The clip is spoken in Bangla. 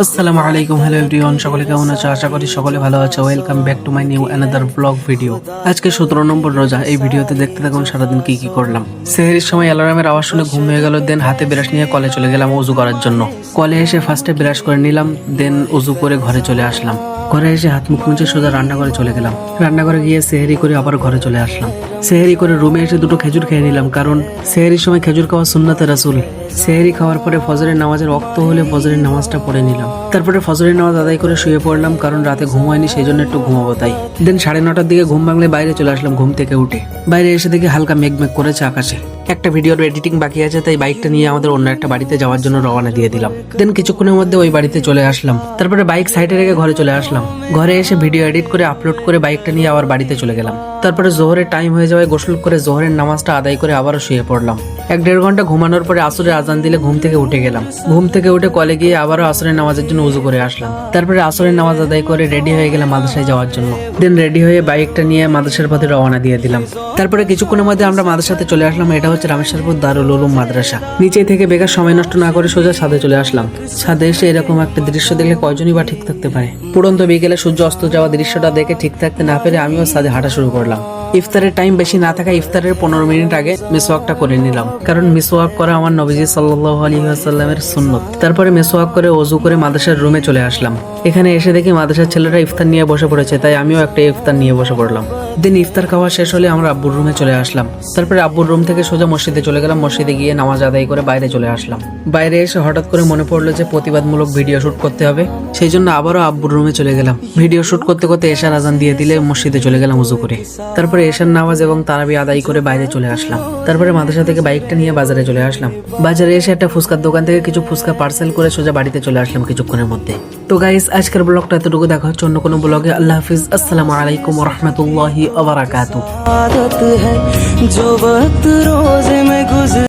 আসসালামু আলাইকুম, হ্যালো এভরিওয়ান, সকলে কেমন আছো? আশা করি সকলে ভালো আছো। Welcome back to my new another blog video. আজকে 17 নম্বর রোজা। এই ভিডিওতে দেখতে থাকুন সারাদিন কি কি করলাম। সেহরির সময় অ্যালার্মের আওয়াজ শুনে ঘুম হয়ে গেল। দেন হাতে ব্রাশ নিয়ে কলে চলে গেলাম ওযু করার জন্য। কলে এসে ফার্স্টে ব্রাশ করে নিলাম, দেন ওযু করে ঘরে চলে আসলাম। ঘরে এসে হাত মুখ মুছে সোজা রান্নাঘরে চলে গেলাম। রান্নাঘরে গিয়ে সেহরি করে আবার ঘরে চলে আসলাম। সেহরি করে রুমে এসে দুটো খেজুর খেয়ে নিলাম, কারণ সেহরির সময় খেজুর খাওয়া সুন্নাতে রাসূল। সেহরি খাওয়ার পরে ফজরের নামাজের ওয়াক্ত হলে ফজরের নামাজটা পড়ে নিলাম। তারপরে ফজরের নামাজ আদায় করে শুয়ে পড়লাম, কারণ রাতে ঘুম হয়নি, সেই জন্য একটু ঘুমাবো তাই। দেন 9:30টার দিকে ঘুম ভাঙলে বাইরে চলে আসলাম। ঘুম থেকে উঠে বাইরে এসে দেখি হালকা মেঘ করেছে আকাশে। একটা ভিডিওর এডিটিং বাকি আছে, তাই বাইকটা নিয়ে আমাদের অন্য একটা বাড়িতে যাওয়ার জন্য রওনা দিয়ে দিলাম। দেন কিছুক্ষণের মধ্যে ওই বাড়িতে চলে আসলাম। তারপরে বাইক সাইডে রেখে ঘরে চলে আসলাম। ঘরে এসে ভিডিও এডিট করে আপলোড করে বাইকটা নিয়ে আবার বাড়িতে চলে গেলাম। তারপরে জোহরের টাইম হয়ে যাওয়ায় গোসল করে জোহরের নামাজটা আদায় করে আবারও শুয়ে পড়লাম। 1-1.5 ঘন্টা ঘুমানোর পরে আসরের আজান দিলে ঘুম থেকে উঠে গেলাম। ঘুম থেকে উঠে কলে গিয়ে আবারও আসরের নামাজের জন্য উযু করে আসলাম। তারপরে আসরের নামাজ আদায় করে রেডি হয়ে গেলাম মাদ্রাসায় যাওয়ার জন্য। দেন রেডি হয়ে বাইকটা নিয়ে মাদ্রাসার পথে রওনা দিয়ে দিলাম। তারপরে কিছুক্ষণের মধ্যে আমরা মাদ্রাসাতে চলে আসলাম। এটা হচ্ছে রামেশ্বরপুর দারুল উলুম মাদ্রাসা। নিচে থেকে বেকার সময় নষ্ট না করে সোজা ছাদে চলে আসলাম। ছাদে এসে এরকম একটা দৃশ্য দেখলে কয়জনই বা ঠিক থাকতে পারে। পুরন্ত বিকেলে সূর্য অস্ত যাওয়া দৃশ্যটা দেখে ঠিক থাকতে না পেরে আমিও ছাদে হাঁটা শুরু করলাম। ইফতারের টাইম বেশি না থাকা ইফতারের 15 মিনিট আগে মিসওয়াকটা করে নিলাম, কারণ মিসওয়াক করা আমার নবীজি সাল্লাল্লাহু আলাইহি ওয়াসাল্লামের সুন্নত। তারপরে মিসওয়াক করে ওযু করে মাদ্রাসার রুমে চলে আসলাম। এখানে এসে দেখি মাদ্রাসার ছেলেরা ইফতার নিয়ে বসে পড়েছে, তাই আমিও একটা ইফতার নিয়ে বসে পড়লাম। দিন ইফতার খাওয়া শেষ হলে আমরা আব্বুর রুমে চলে আসলাম। তারপরে আব্বুর রুম থেকে সোজা মসজিদে চলে গেলাম। মসজিদে গিয়ে নামাজ আদায় করে বাইরে চলে আসলাম। বাইরে এসে হঠাৎ করে মনে পড়লো যে প্রতিবাদমূলক ভিডিও শুট করতে হবে, সেই জন্য আবারও আব্বুর রুমে চলে গেলাম। ভিডিও শুট করতে করতে এশার আজান দিয়ে দিলে মসজিদে চলে গেলাম ওযু করে। তারপরে এশার নামাজ এবং তারাবি আদায় করে বাইরে চলে আসলাম। তারপরে মাদ্রাসা থেকে বাইকটা নিয়ে বাজারে চলে আসলাম। বাজারে এসে একটা ফুচকার দোকান থেকে কিছু ফুচকা পার্সেল করে সোজা বাড়িতে চলে আসলাম কিছুক্ষণের মধ্যে। তো গাইস, আজকের ব্লগটা এতটুকু। দেখা হচ্ছে অন্য কোনো ব্লগে। আল্লাহ হাফিজ। আসসালামু আলাইকুম ওয়া রাহমাতুল্লাহি ওয়া বারাকাতুহু।